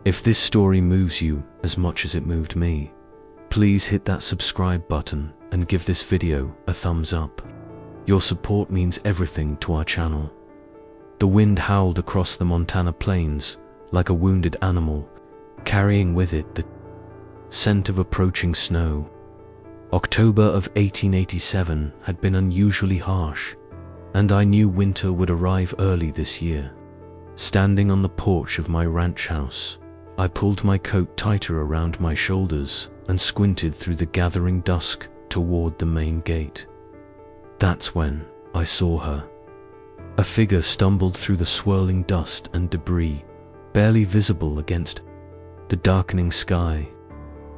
If this story moves you as much as it moved me, please hit that subscribe button and give this video a thumbs up. Your support means everything to our channel. The wind howled across the Montana plains like a wounded animal, carrying with it the scent of approaching snow. October of 1887 had been unusually harsh, and I knew winter would arrive early this year. Standing on the porch of my ranch house, I pulled my coat tighter around my shoulders and squinted through the gathering dusk toward the main gate. That's when I saw her. A figure stumbled through the swirling dust and debris, barely visible against the darkening sky.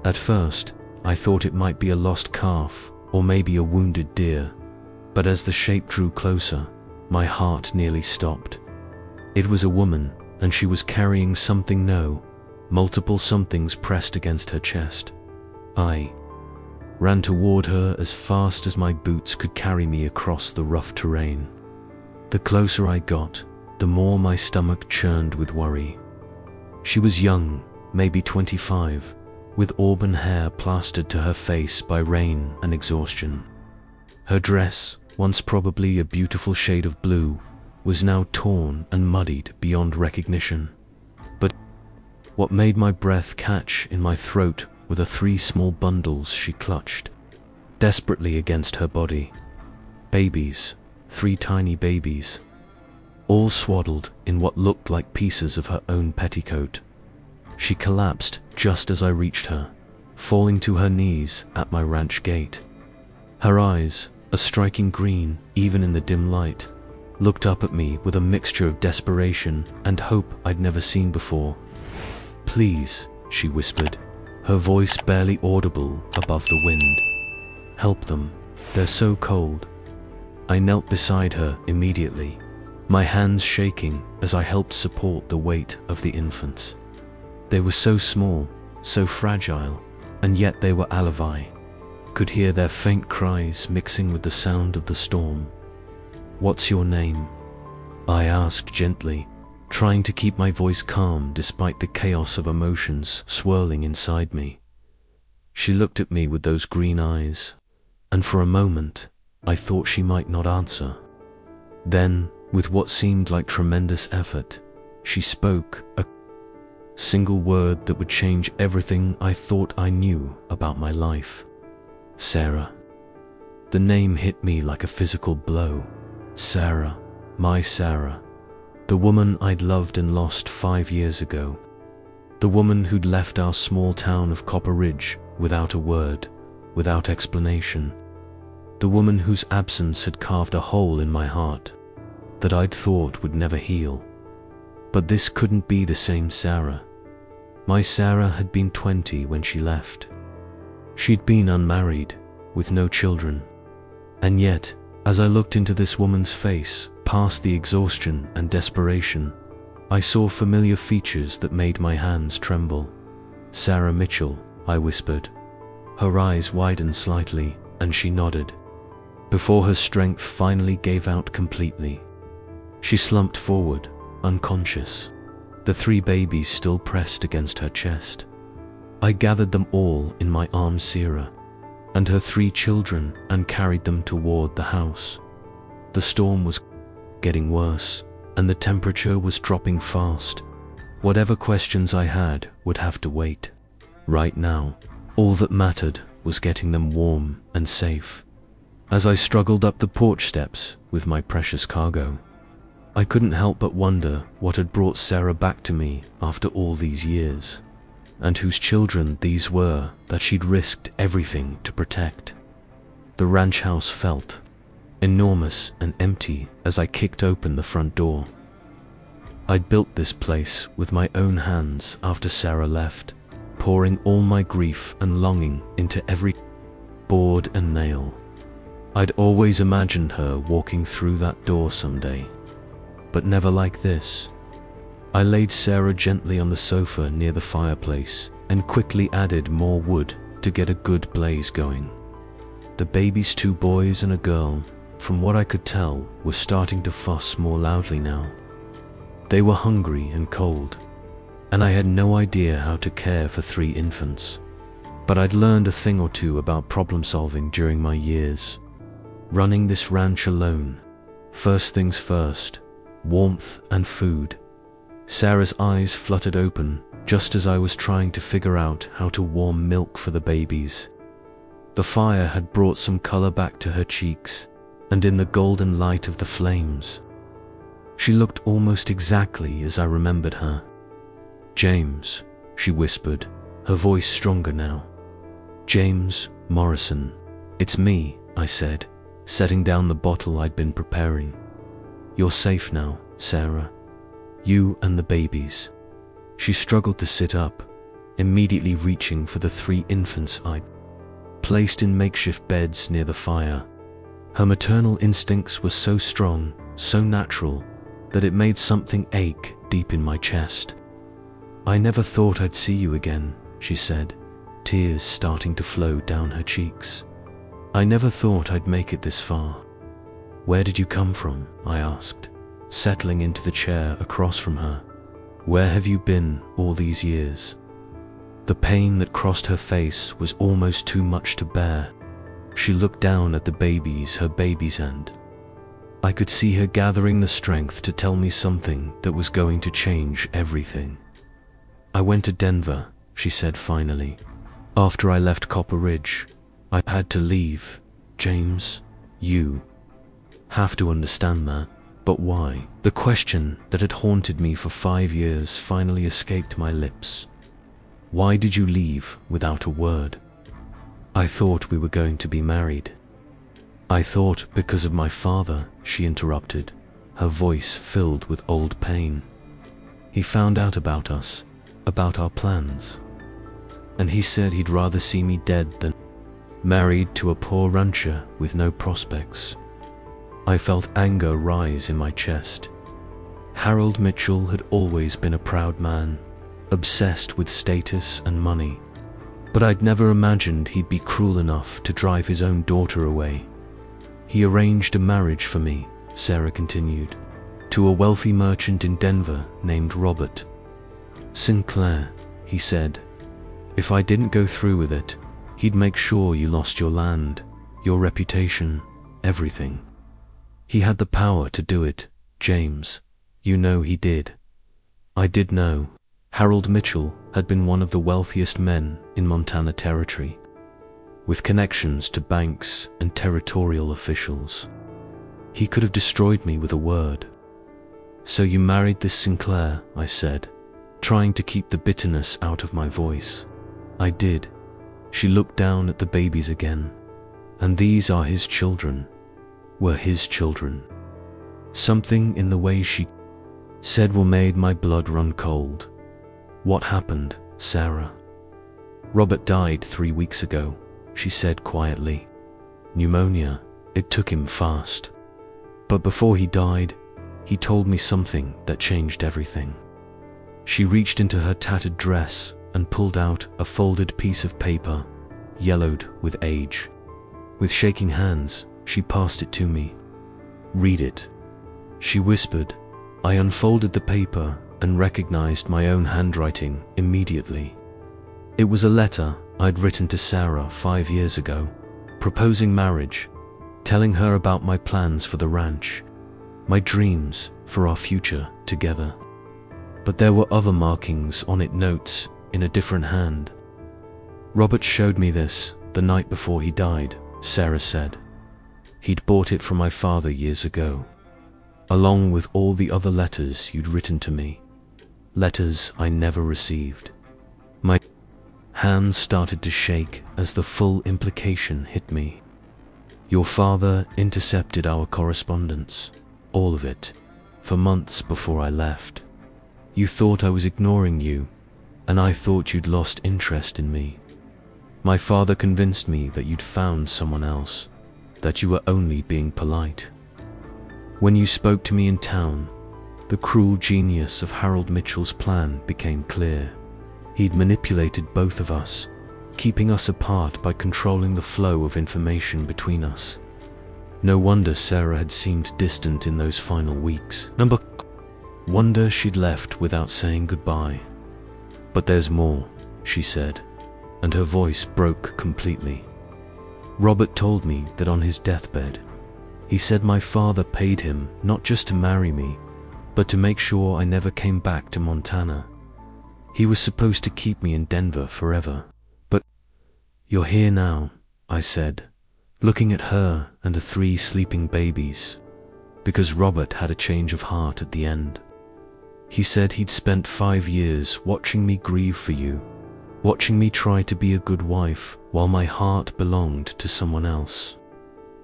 At first, I thought it might be a lost calf or maybe a wounded deer, but as the shape drew closer, my heart nearly stopped. It was a woman, and she was carrying something multiple somethings pressed against her chest. I ran toward her as fast as my boots could carry me across the rough terrain. The closer I got, the more my stomach churned with worry. She was young, maybe 25, with auburn hair plastered to her face by rain and exhaustion. Her dress, once probably a beautiful shade of blue, was now torn and muddied beyond recognition. But what made my breath catch in my throat were the 3 small bundles she clutched desperately against her body. Babies, 3 tiny babies, all swaddled in what looked like pieces of her own petticoat. She collapsed just as I reached her, falling to her knees at my ranch gate. Her eyes, a striking green even in the dim light, looked up at me with a mixture of desperation and hope I'd never seen before. "Please," she whispered, her voice barely audible above the wind. "Help them, they're so cold." I knelt beside her immediately, my hands shaking as I helped support the weight of the infants. They were so small, so fragile, and yet they were alive. Could hear their faint cries mixing with the sound of the storm. "What's your name?" I asked gently, trying to keep my voice calm despite the chaos of emotions swirling inside me. She looked at me with those green eyes, and for a moment, I thought she might not answer. Then, with what seemed like tremendous effort, she spoke a single word that would change everything I thought I knew about my life. "Sarah." The name hit me like a physical blow. Sarah, my Sarah. The woman I'd loved and lost 5 years ago. The woman who'd left our small town of Copper Ridge without a word, without explanation. The woman whose absence had carved a hole in my heart that I'd thought would never heal. But this couldn't be the same Sarah. My Sarah had been 20 when she left. She'd been unmarried, with no children. And yet, as I looked into this woman's face, past the exhaustion and desperation, I saw familiar features that made my hands tremble. "Sarah Mitchell," I whispered. Her eyes widened slightly, and she nodded, before her strength finally gave out completely. She slumped forward, unconscious, the 3 babies still pressed against her chest. I gathered them all in my arms, Sarah, and her 3 children, and carried them toward the house. The storm was getting worse, and the temperature was dropping fast. Whatever questions I had would have to wait. Right now, all that mattered was getting them warm and safe. As I struggled up the porch steps with my precious cargo, I couldn't help but wonder what had brought Sarah back to me after all these years, and whose children these were that she'd risked everything to protect. The ranch house felt enormous and empty as I kicked open the front door. I'd built this place with my own hands after Sarah left, pouring all my grief and longing into every board and nail. I'd always imagined her walking through that door someday, but never like this. I laid Sarah gently on the sofa near the fireplace and quickly added more wood to get a good blaze going. The babies, 2 boys and a girl, from what I could tell, were starting to fuss more loudly now. They were hungry and cold, and I had no idea how to care for 3 infants. But I'd learned a thing or two about problem solving during my years. Running this ranch alone. First things first, warmth and food. Sarah's eyes fluttered open just as I was trying to figure out how to warm milk for the babies. The fire had brought some color back to her cheeks, and in the golden light of the flames, she looked almost exactly as I remembered her. "James," she whispered, her voice stronger now. "James Morrison." "It's me," I said, setting down the bottle I'd been preparing. "You're safe now, Sarah. You and the babies." She struggled to sit up, immediately reaching for the 3 infants I'd placed in makeshift beds near the fire. Her maternal instincts were so strong, so natural, that it made something ache deep in my chest. "I never thought I'd see you again," she said, tears starting to flow down her cheeks. "I never thought I'd make it this far." "Where did you come from?" I asked, settling into the chair across from her. "Where have you been all these years?" The pain that crossed her face was almost too much to bear. She looked down at the babies, her babies, and I could see her gathering the strength to tell me something that was going to change everything. "I went to Denver," she said finally. "After I left Copper Ridge, I had to leave. James, you have to understand that." "But why?" The question that had haunted me for 5 years finally escaped my lips. "Why did you leave without a word?" "I thought we were going to be married." "I thought because of my father," she interrupted, her voice filled with old pain. "He found out about us, about our plans. And he said he'd rather see me dead than married to a poor rancher with no prospects." I felt anger rise in my chest. Harold Mitchell had always been a proud man, obsessed with status and money. But I'd never imagined he'd be cruel enough to drive his own daughter away. "He arranged a marriage for me," Sarah continued, "to a wealthy merchant in Denver named Robert Sinclair," he said. "If I didn't go through with it, he'd make sure you lost your land, your reputation, everything. He had the power to do it, James. You know he did." I did know. Harold Mitchell had been one of the wealthiest men in Montana Territory, with connections to banks and territorial officials. He could have destroyed me with a word. "So you married this Sinclair," I said, trying to keep the bitterness out of my voice. "I did." She looked down at the babies again. "And these are his children." Were his children. Something in the way she said made my blood run cold. "What happened, Sarah?" "Robert died 3 weeks ago," she said quietly. "Pneumonia. It took him fast. But before he died, he told me something that changed everything." She reached into her tattered dress and pulled out a folded piece of paper, yellowed with age. With shaking hands, she passed it to me. "Read it," she whispered. I unfolded the paper and recognized my own handwriting immediately. It was a letter I'd written to Sarah 5 years ago, proposing marriage, telling her about my plans for the ranch, my dreams for our future together. But there were other markings on it, notes in a different hand. "Robert showed me this the night before he died," Sarah said. "He'd bought it from my father years ago, along with all the other letters you'd written to me, letters I never received." My hands started to shake as the full implication hit me. "Your father intercepted our correspondence, all of it, for months before I left. You thought I was ignoring you, and I thought you'd lost interest in me. My father convinced me that you'd found someone else, that you were only being polite. When you spoke to me in town, the cruel genius of Harold Mitchell's plan became clear. He'd manipulated both of us, keeping us apart by controlling the flow of information between us. No wonder Sarah had seemed distant in those final weeks. Wonder she'd left without saying goodbye. But there's more, she said, and her voice broke completely. Robert told me that on his deathbed, he said my father paid him not just to marry me, but to make sure I never came back to Montana. He was supposed to keep me in Denver forever. But you're here now, I said, looking at her and the 3 sleeping babies, because Robert had a change of heart at the end. He said he'd spent 5 years watching me grieve for you, watching me try to be a good wife while my heart belonged to someone else.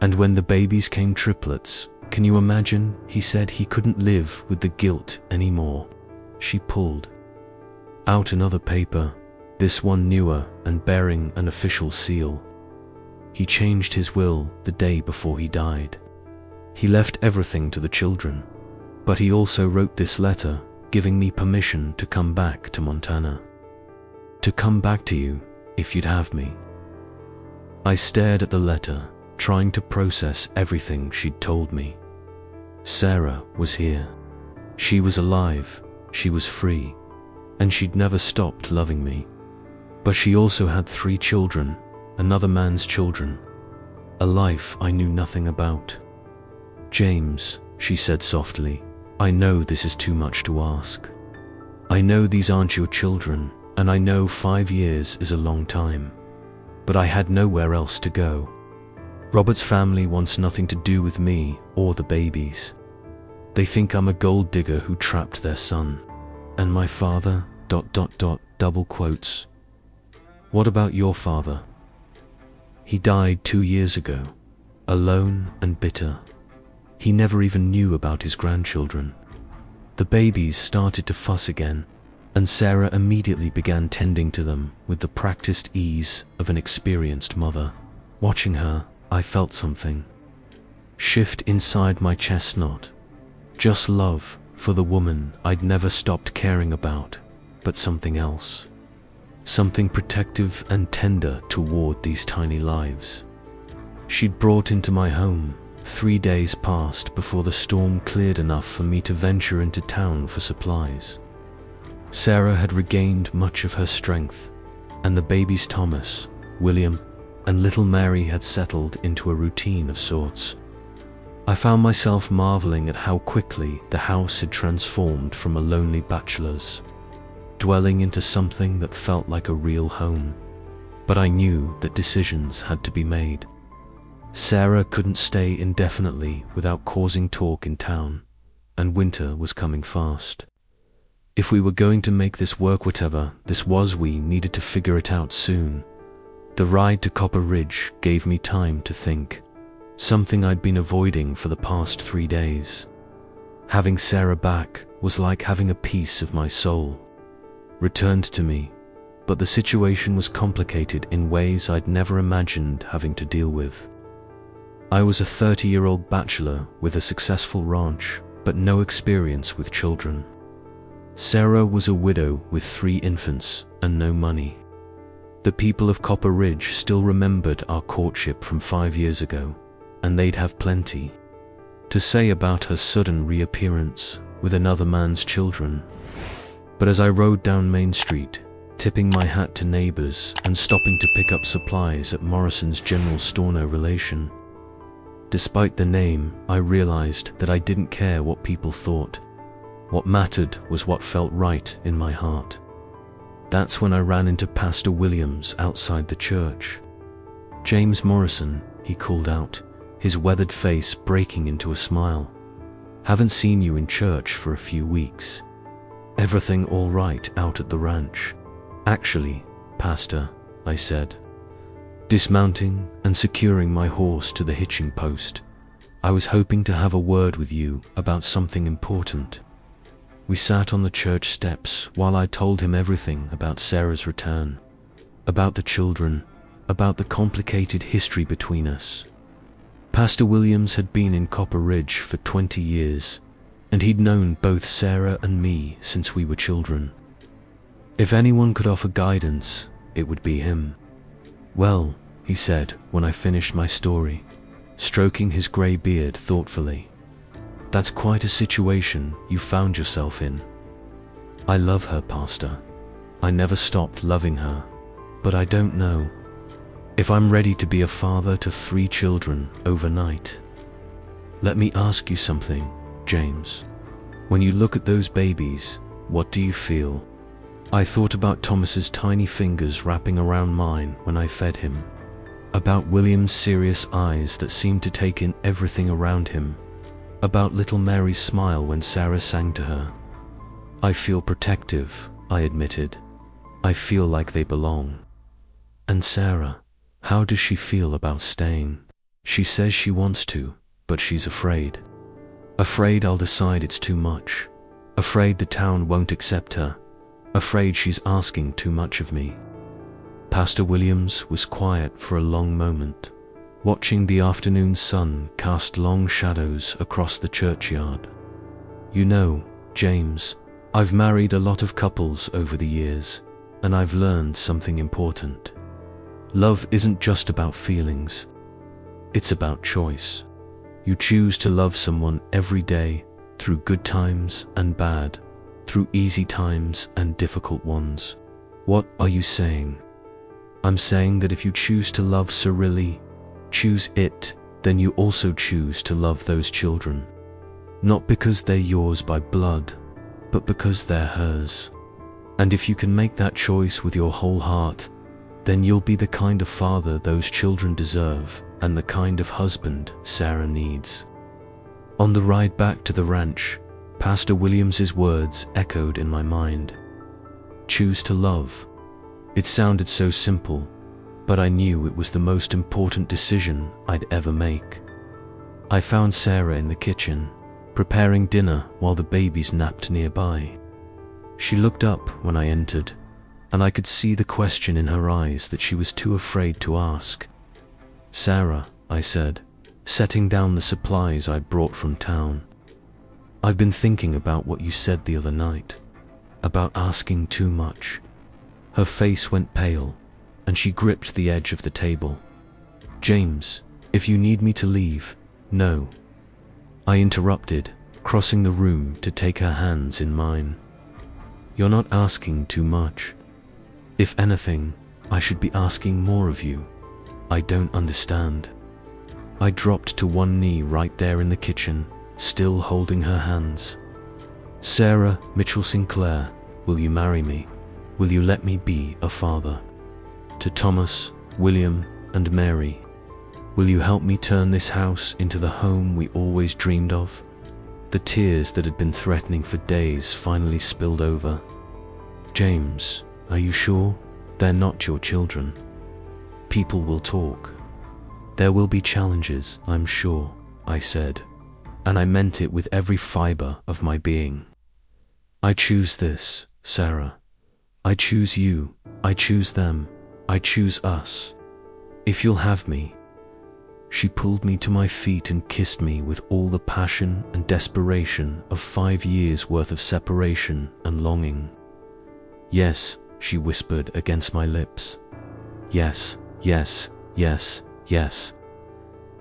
And when the babies came triplets, can you imagine? He said he couldn't live with the guilt anymore. She pulled out another paper, this one newer and bearing an official seal. He changed his will the day before he died. He left everything to the children, but he also wrote this letter giving me permission to come back to Montana. To come back to you, if you'd have me. I stared at the letter, trying to process everything she'd told me. Sarah was here. She was alive, she was free, and she'd never stopped loving me. But she also had 3 children, another man's children, a life I knew nothing about. James, she said softly, I know this is too much to ask. I know these aren't your children, and I know 5 years is a long time. But I had nowhere else to go. Robert's family wants nothing to do with me or the babies. They think I'm a gold digger who trapped their son. And my father, ... double quotes. What about your father? He died 2 years ago, alone and bitter. He never even knew about his grandchildren. The babies started to fuss again, and Sarah immediately began tending to them with the practiced ease of an experienced mother. Watching her, I felt something shift inside my chestnut. Just love for the woman I'd never stopped caring about, but something else. Something protective and tender toward these tiny lives. She'd brought into my home. 3 days passed before the storm cleared enough for me to venture into town for supplies. Sarah had regained much of her strength, and the babies Thomas, William, and little Mary had settled into a routine of sorts. I found myself marveling at how quickly the house had transformed from a lonely bachelor's dwelling into something that felt like a real home. But I knew that decisions had to be made. Sarah couldn't stay indefinitely without causing talk in town, and winter was coming fast. If we were going to make this work, whatever this was, we needed to figure it out soon. The ride to Copper Ridge gave me time to think, something I'd been avoiding for the past 3 days. Having Sarah back was like having a piece of my soul returned to me, but the situation was complicated in ways I'd never imagined having to deal with. I was a 30-year-old bachelor with a successful ranch, but no experience with children. Sarah was a widow with 3 infants and no money. The people of Copper Ridge still remembered our courtship from 5 years ago, and they'd have plenty to say about her sudden reappearance with another man's children. But as I rode down Main Street, tipping my hat to neighbors and stopping to pick up supplies at Morrison's General Store, no relation, despite the name, I realized that I didn't care what people thought. What mattered was what felt right in my heart. That's when I ran into Pastor Williams outside the church. "James Morrison," he called out, his weathered face breaking into a smile. "Haven't seen you in church for a few weeks. Everything all right out at the ranch?" "Actually, Pastor," I said, dismounting and securing my horse to the hitching post, "I was hoping to have a word with you about something important." We sat on the church steps while I told him everything about Sarah's return, about the children, about the complicated history between us. Pastor Williams had been in Copper Ridge for 20 years, and he'd known both Sarah and me since we were children. If anyone could offer guidance, it would be him. "Well," he said when I finished my story, stroking his grey beard thoughtfully, "that's quite a situation you found yourself in." "I love her, Pastor," I never stopped loving her, but I don't know if I'm ready to be a father to 3 children overnight. Let me ask you something, James. When you look at those babies, what do you feel? I thought about Thomas's tiny fingers wrapping around mine when I fed him, about William's serious eyes that seemed to take in everything around him, about little Mary's smile when Sarah sang to her. I feel protective, I admitted. I feel like they belong. And Sarah, how does she feel about staying? She says she wants to, but she's afraid. Afraid I'll decide it's too much. Afraid the town won't accept her. Afraid she's asking too much of me. Pastor Williams was quiet for a long moment, watching the afternoon sun cast long shadows across the churchyard. You know, James, I've married a lot of couples over the years, and I've learned something important. Love isn't just about feelings. It's about choice. You choose to love someone every day, through good times and bad, through easy times and difficult ones. What are you saying? I'm saying that if you choose to love Cyrilli, choose it, then you also choose to love those children. Not because they're yours by blood, but because they're hers. And if you can make that choice with your whole heart, then you'll be the kind of father those children deserve and the kind of husband Sarah needs. On the ride back to the ranch, Pastor Williams's words echoed in my mind. Choose to love. It sounded so simple, but I knew it was the most important decision I'd ever make. I found Sarah in the kitchen, preparing dinner while the babies napped nearby. She looked up when I entered, and I could see the question in her eyes that she was too afraid to ask. Sarah, I said, setting down the supplies I'd brought from town. I've been thinking about what you said the other night, about asking too much. Her face went pale, and she gripped the edge of the table. James, if you need me to leave, no. I interrupted, crossing the room to take her hands in mine. You're not asking too much. If anything, I should be asking more of you. I don't understand. I dropped to one knee right there in the kitchen, still holding her hands. Sarah Mitchell Sinclair, will you marry me? Will you let me be a father? To Thomas, William, and Mary, will you help me turn this house into the home we always dreamed of? The tears that had been threatening for days finally spilled over. James, are you sure? They're not your children. People will talk. There will be challenges, I'm sure, I said, and I meant it with every fiber of my being. I choose this, Sarah. I choose you, I choose them, I choose us. If you'll have me. She pulled me to my feet and kissed me with all the passion and desperation of 5 years' worth of separation and longing. Yes, she whispered against my lips. Yes, yes, yes, yes.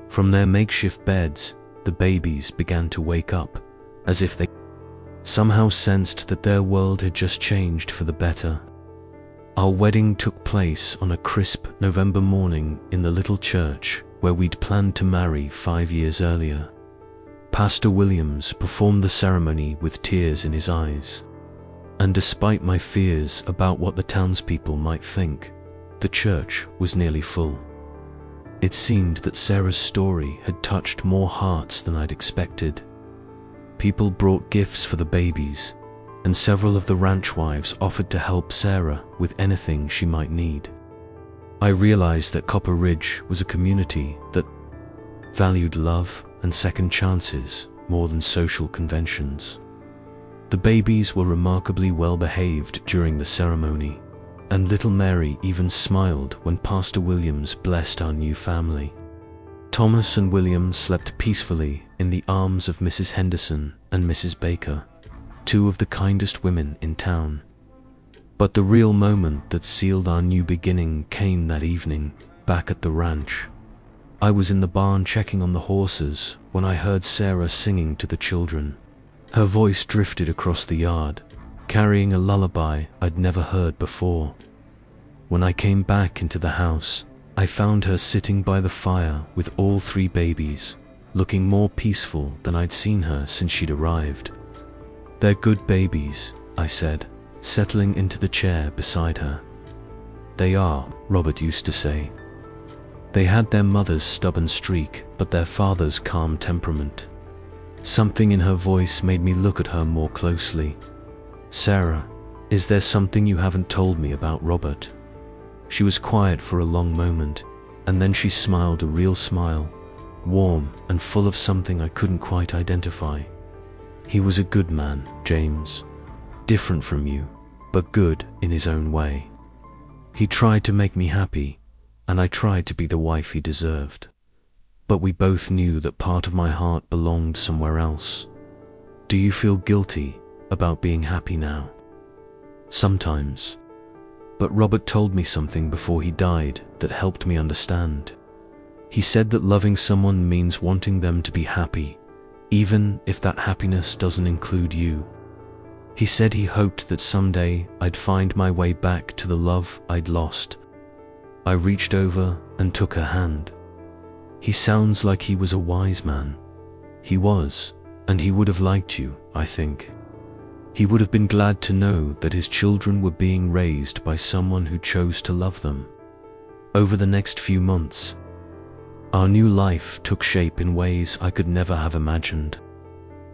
From their makeshift beds, the babies began to wake up, as if they somehow sensed that their world had just changed for the better. Our wedding took place on a crisp November morning in the little church where we'd planned to marry 5 years earlier. Pastor Williams performed the ceremony with tears in his eyes. And despite my fears about what the townspeople might think, the church was nearly full. It seemed that Sarah's story had touched more hearts than I'd expected. People brought gifts for the babies, and several of the ranch wives offered to help Sarah with anything she might need. I realized that Copper Ridge was a community that valued love and second chances more than social conventions. The babies were remarkably well behaved during the ceremony, and little Mary even smiled when Pastor Williams blessed our new family. Thomas and William slept peacefully in the arms of Mrs. Henderson and Mrs. Baker, 2 of the kindest women in town. But the real moment that sealed our new beginning came that evening, back at the ranch. I was in the barn checking on the horses when I heard Sarah singing to the children. Her voice drifted across the yard, carrying a lullaby I'd never heard before. When I came back into the house, I found her sitting by the fire with all 3 babies, looking more peaceful than I'd seen her since she'd arrived. "They're good babies," I said, settling into the chair beside her. "They are," Robert used to say. They had their mother's stubborn streak, but their father's calm temperament. Something in her voice made me look at her more closely. "Sarah, is there something you haven't told me about Robert?" She was quiet for a long moment, and then she smiled a real smile, warm and full of something I couldn't quite identify. "He was a good man, James. Different from you, but good in his own way. He tried to make me happy, and I tried to be the wife he deserved. But we both knew that part of my heart belonged somewhere else. Do you feel guilty about being happy now?" "Sometimes. But Robert told me something before he died that helped me understand. He said that loving someone means wanting them to be happy, even if that happiness doesn't include you. He said he hoped that someday I'd find my way back to the love I'd lost." I reached over and took her hand. "He sounds like he was a wise man." He was, and he would have liked you, I think. He would have been glad to know that his children were being raised by someone who chose to love them. Over the next few months, our new life took shape in ways I could never have imagined.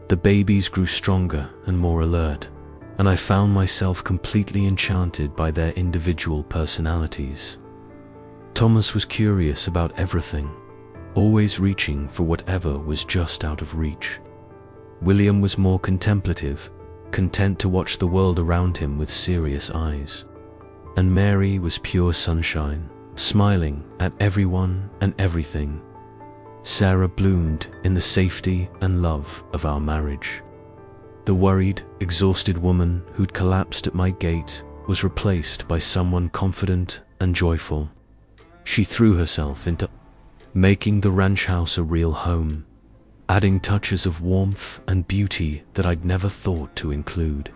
The babies grew stronger and more alert, and I found myself completely enchanted by their individual personalities. Thomas was curious about everything, always reaching for whatever was just out of reach. William was more contemplative, content to watch the world around him with serious eyes. And Mary was pure sunshine, smiling at everyone and everything. Sarah bloomed in the safety and love of our marriage. The worried, exhausted woman who'd collapsed at my gate was replaced by someone confident and joyful. She threw herself into making the ranch house a real home, adding touches of warmth and beauty that I'd never thought to include.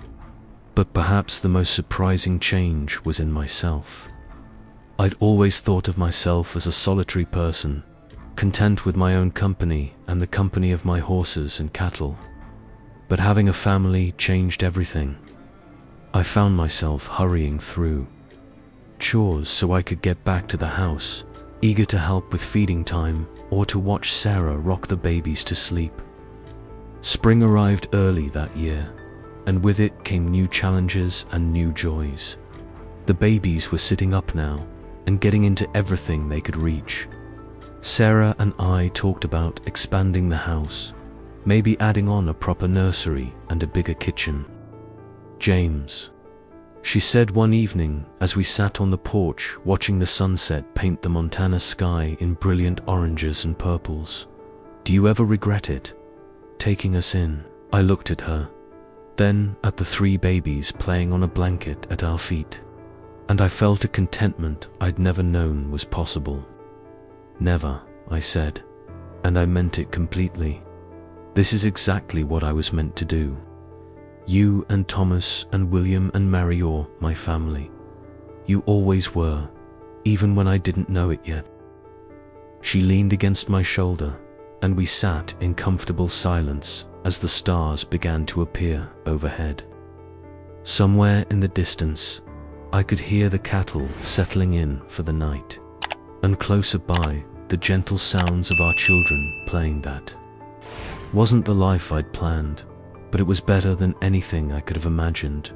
But perhaps the most surprising change was in myself. I'd always thought of myself as a solitary person, content with my own company and the company of my horses and cattle. But having a family changed everything. I found myself hurrying through chores so I could get back to the house, eager to help with feeding time or to watch Sarah rock the babies to sleep. Spring arrived early that year, and with it came new challenges and new joys. The babies were sitting up now and getting into everything they could reach. Sarah and I talked about expanding the house, maybe adding on a proper nursery and a bigger kitchen. "James," she said one evening as we sat on the porch watching the sunset paint the Montana sky in brilliant oranges and purples, "do you ever regret it, taking us in?" I looked at her, then at the 3 babies playing on a blanket at our feet, and I felt a contentment I'd never known was possible. "Never," I said, and I meant it completely. This is exactly what I was meant to do. You and Thomas and William and Mary are my family. You always were, even when I didn't know it yet. She leaned against my shoulder, and we sat in comfortable silence as the stars began to appear overhead. Somewhere in the distance, I could hear the cattle settling in for the night, and closer by, the gentle sounds of our children playing. That wasn't the life I'd planned, but it was better than anything I could have imagined.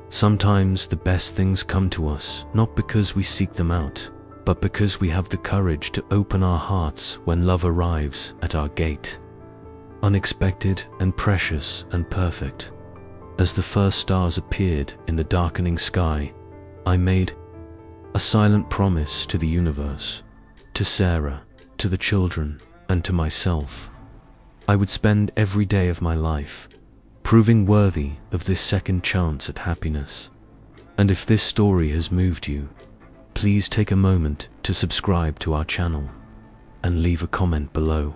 Sometimes the best things come to us not because we seek them out, but because we have the courage to open our hearts when love arrives at our gate. Unexpected and precious and perfect. As the first stars appeared in the darkening sky, I made a silent promise to the universe, to Sarah, to the children, and to myself. I would spend every day of my life proving worthy of this second chance at happiness. And if this story has moved you, please take a moment to subscribe to our channel and leave a comment below.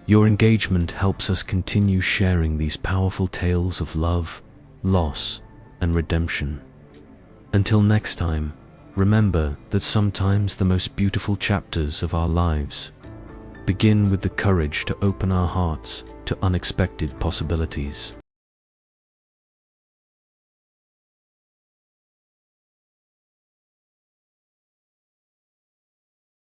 Your engagement helps us continue sharing these powerful tales of love, loss, and redemption. Until next time, remember that sometimes the most beautiful chapters of our lives begin with the courage to open our hearts to unexpected possibilities.